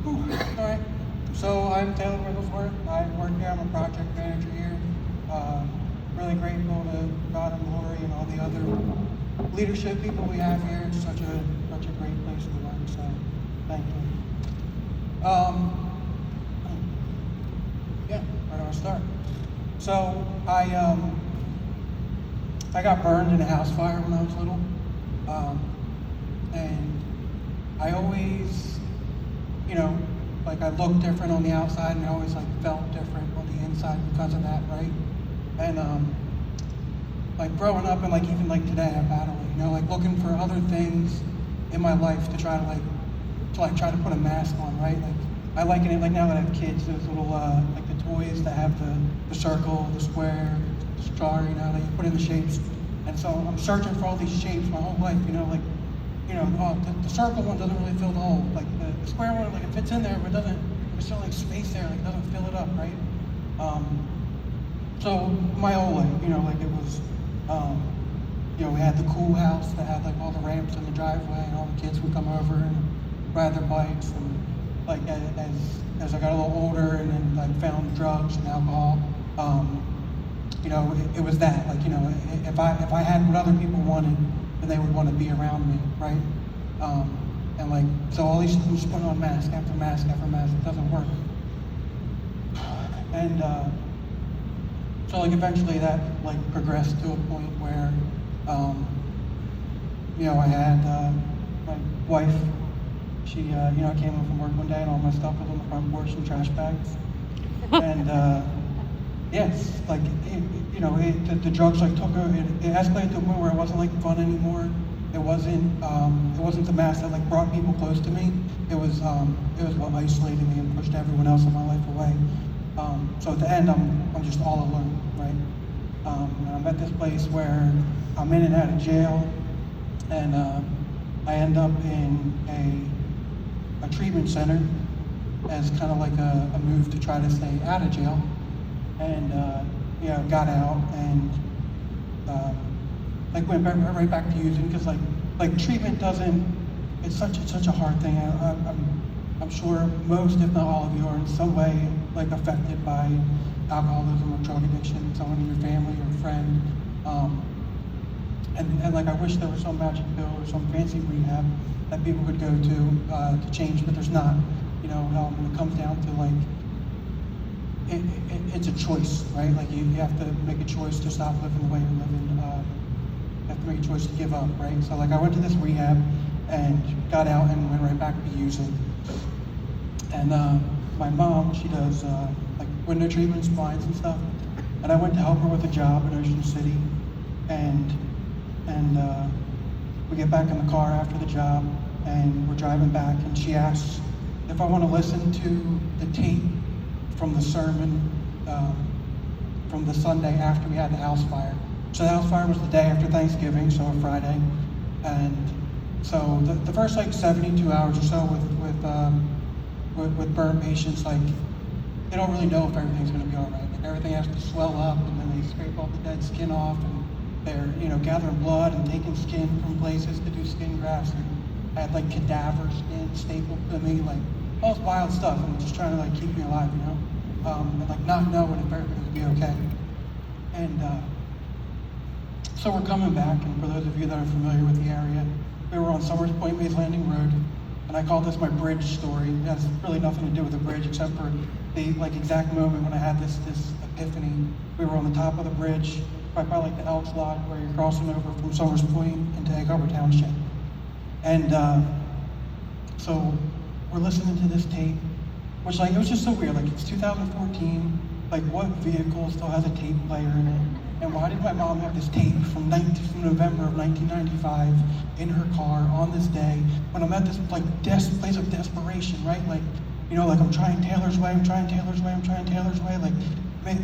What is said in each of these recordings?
All right. So I'm Taylor Wigglesworth. I work here. I'm a project manager here. Really grateful to God and Lori and all the other leadership people we have here. It's such a great place to work. So thank you. Yeah. Where do I start? So I got burned in a house fire when I was little, and I always, like I looked different on the outside, and I always like felt different on the inside because of that, right? And like growing up and like even like today, I battle it, like looking for other things in my life to try to try to put a mask on, right? Like I liken it like now that I have kids, those little like the toys that have the circle, the square, the star, that you put in the shapes. And so I'm searching for all these shapes my whole life, the circle one doesn't really fill the hole. Like the square one, like it fits in there, but there's still like space there, like it doesn't fill it up, right? So my whole life, like it was, we had the cool house that had like all the ramps in the driveway, and all the kids would come over and ride their bikes. And like as I got a little older and then like found drugs and alcohol, it was that, like, if I had what other people wanted, then they would want to be around me, right? And like, so all these things just put on mask after mask after mask, it doesn't work. And so like eventually that like progressed to a point where, I had my wife, she, I came home from work one day and all my stuff was on the front porch in trash bags. And yes, like, the drugs like took over, it escalated to a point where it wasn't like fun anymore. It wasn't the mask that like brought people close to me. It was what isolated me and pushed everyone else in my life away. So at the end, I'm just all alone, right? And I'm at this place where I'm in and out of jail, and I end up in a treatment center as kind of like a move to try to stay out of jail. And got out and like went right back to using, because like treatment doesn't. It's such a hard thing. I'm sure most, if not all of you, are in some way like affected by alcoholism or drug addiction. Someone in your family or friend. And like I wish there was some magic pill or some fancy rehab that people could go to change, but there's not. It comes down to like. It's a choice, right? Like you have to make a choice to stop living the way you're living. You have to make a choice to give up, right? So like I went to this rehab and got out and went right back to using. And my mom, she does like window treatments, blinds and stuff. And I went to help her with a job in Ocean City. And we get back in the car after the job and we're driving back, and she asks if I want to listen to the tape from the sermon from the Sunday after we had the house fire. So the house fire was the day after Thanksgiving, so a Friday. And so the first like 72 hours or so with burn patients, like they don't really know if everything's going to be all right. Like everything has to swell up, and then they scrape all the dead skin off, and they're gathering blood and taking skin from places to do skin grafts. And I had like cadaver skin stapled to me, like all this wild stuff, and just trying to like keep me alive, and like not knowing if everything would be okay. And so we're coming back, and for those of you that are familiar with the area, we were on Summers Point Mays Landing Road, and I call this my bridge story. It has really nothing to do with the bridge except for the like exact moment when I had this epiphany. We were on the top of the bridge, right by like the Elks Lodge, where you're crossing over from Summers Point into Egg Harbor Township. And so we're listening to this tape, which like it was just so weird. Like it's 2014. Like what vehicle still has a tape player in it? And why did my mom have this tape from November of 1995 in her car on this day when I'm at this like place of desperation, right? Like, like I'm trying Taylor's way, like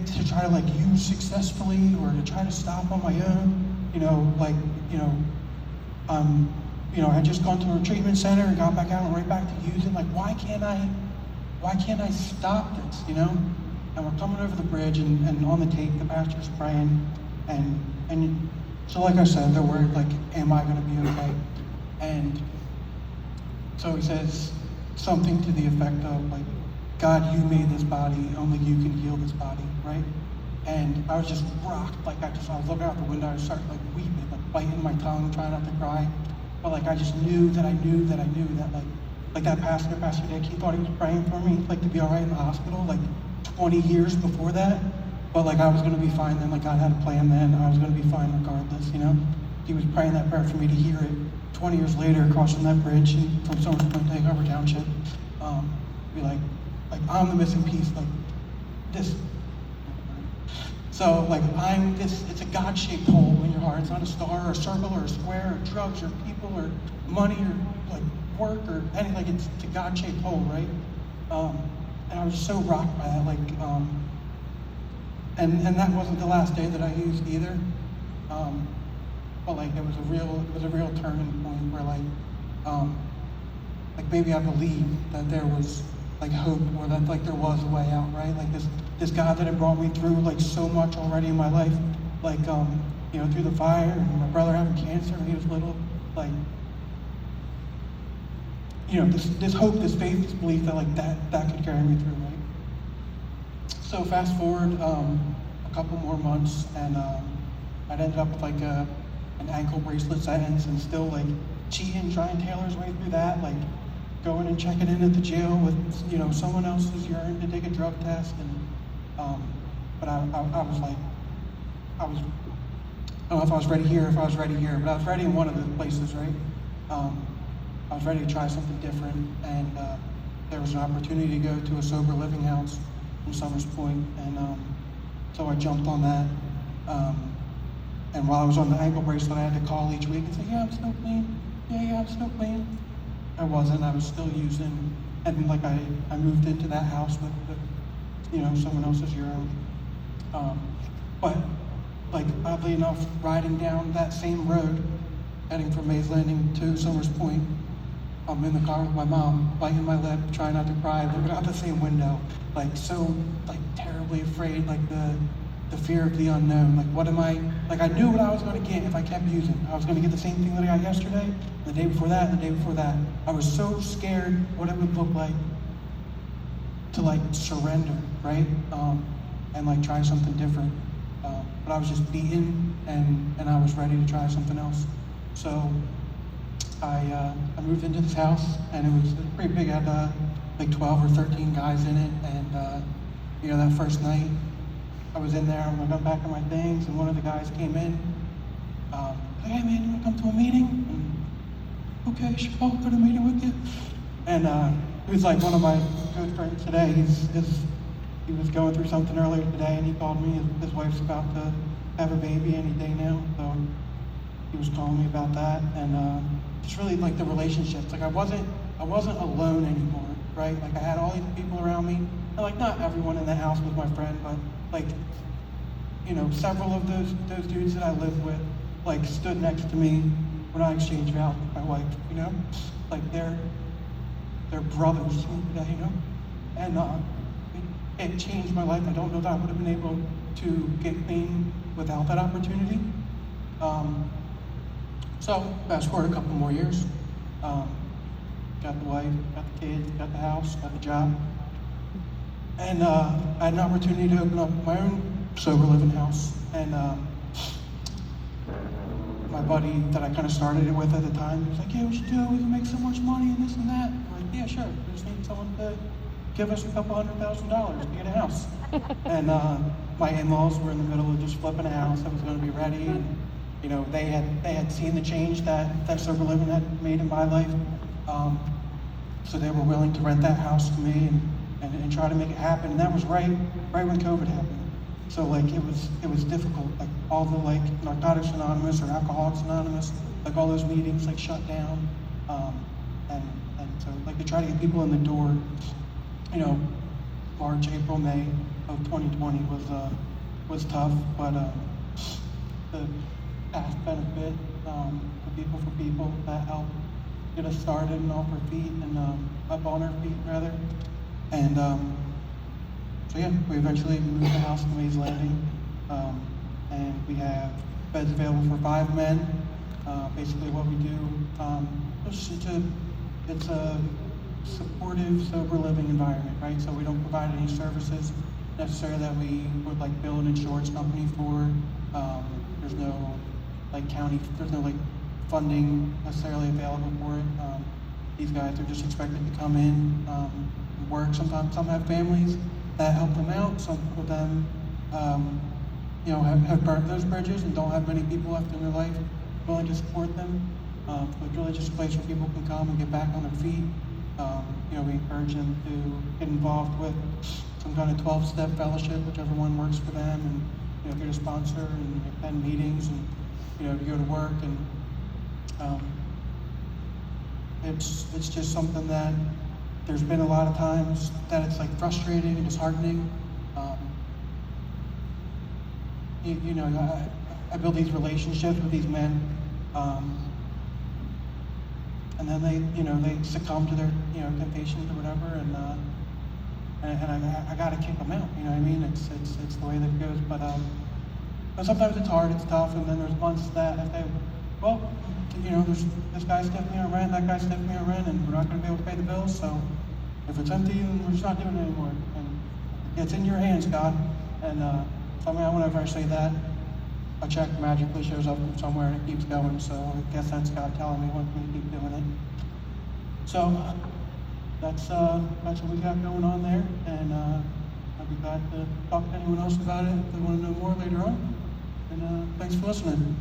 to try to like use successfully or to try to stop on my own, I had just gone to a treatment center and got back out and right back to using. Like, why can't I stop this, And we're coming over the bridge, and on the tape, the pastor's praying, and so like I said, they're worried, like, am I going to be okay? And so he says, something to the effect of like, God, you made this body, only you can heal this body, right? And I was just rocked, like I was looking out the window, I started like weeping, like biting my tongue, trying not to cry. But like I just knew that like that pastor, Pastor Dick, he thought he was praying for me, like to be all right in the hospital, like 20 years before that. But like I was gonna be fine then, like God had a plan then, I was gonna be fine regardless, you know? He was praying that prayer for me to hear it. 20 years later, crossing that bridge from Summers Point to Harbor Township, be like I'm the missing piece, like this. So like it's a God-shaped hole in your heart. It's not a star or a circle or a square or drugs or people or money or like work or anything. Like it's a God-shaped hole, right? And I was so rocked by that. Like, and that wasn't the last day that I used either. But like it was a real turning point where like maybe I believed that there was like hope, or that like there was a way out, right? Like this God that had brought me through like so much already in my life, like you know, through the fire and my brother having cancer when he was little, like, you know, this hope, this faith, this belief that like that could carry me through, right? So fast forward a couple more months, and I'd ended up with like an ankle bracelet sentence, and still like cheating, trying to tailor his way through that, like going and checking in at the jail with, you know, someone else's urine to take a drug test, and but I was like, I don't know if I was ready here, but I was ready in one of the places, right? I was ready to try something different, and there was an opportunity to go to a sober living house in Summers Point, and so I jumped on that. And while I was on the ankle bracelet, I had to call each week and say, yeah, I'm still clean. Yeah, I'm still clean. I wasn't. I was still using, and like I moved into that house with you know, someone else's urine. But like oddly enough, riding down that same road, heading from Mays Landing to Summers Point, I'm in the car with my mom, biting my lip, trying not to cry, looking out the same window, like so like terribly afraid, like the fear of the unknown. Like what am I, like I knew what I was going to get if I kept using. I was going to get the same thing that I got yesterday, the day before that, and the day before that. I was so scared what it would look like to like surrender, right? And like try something different. But I was just beaten, and I was ready to try something else. So I moved into this house, and it was pretty big. It had like 12 or 13 guys in it, and you know, that first night, I was in there, I'm like unpacking my things, and one of the guys came in. Like, hey man, you wanna come to a meeting? And, okay, sure, I'll go to a meeting with you. And he was like one of my good friends today. He was going through something earlier today, and he called me. His wife's about to have a baby any day now, so he was calling me about that, and just really like the relationships. Like I wasn't alone anymore, right? Like I had all these people around me, and like not everyone in the house was my friend, but like, you know, several of those dudes that I lived with, like stood next to me when I exchanged vows with my wife, you know? Like they're brothers to me today, you know? And it changed my life. I don't know that I would have been able to get clean without that opportunity. So fast forward a couple more years, got the wife, got the kids, got the house, got the job. And I had an opportunity to open up my own sober living house. And my buddy that I kind of started it with at the time, he was like, yeah, we should do it, we can make so much money and this and that. I'm like, yeah, sure, we just need someone to give us a couple $100,000 to get a house. And my in-laws were in the middle of just flipping a house that was going to be ready. And, you know, they had seen the change that sober living had made in my life. So they were willing to rent that house to me and try to make it happen. And that was right when COVID happened. So like it was difficult. Like all the like Narcotics Anonymous or Alcoholics Anonymous, like all those meetings like shut down. And so like to try to get people in the door, you know, March, April, May of 2020 was tough, but the past benefit, the people for people, that helped get us started and off our feet and up on our feet rather. And so yeah, we eventually moved the house to Mays Landing, and we have beds available for 5 men. Basically what we do, it's a supportive, sober living environment, right? So we don't provide any services necessarily that we would like bill an insurance company for. There's no like there's no like funding necessarily available for it. These guys are just expected to come in, work. Sometimes some have families that help them out. Some of them, have burnt those bridges and don't have many people left in their life willing to support them. So it's really just a place where people can come and get back on their feet. We encourage them to get involved with some kind of 12-step fellowship, whichever one works for them, and get a sponsor and attend meetings and to go to work. And it's just something that there's been a lot of times that it's like frustrating and disheartening. I build these relationships with these men, and then they succumb to their temptations or whatever, and I gotta kick them out. You know what I mean? It's the way that it goes. But sometimes it's hard, it's tough, and then there's months that I say, well, there's this guy's stepping me on rent, that guy's stepping me on rent, and we're not going to be able to pay the bills. So if it's empty, then we're just not doing it anymore. And it's in your hands, God. And somehow, whenever I say that, a check magically shows up from somewhere and it keeps going. So I guess that's God telling me what me to keep doing it. So that's what we got going on there, and I'd be glad to talk to anyone else about it if they want to know more later on. And thanks for listening.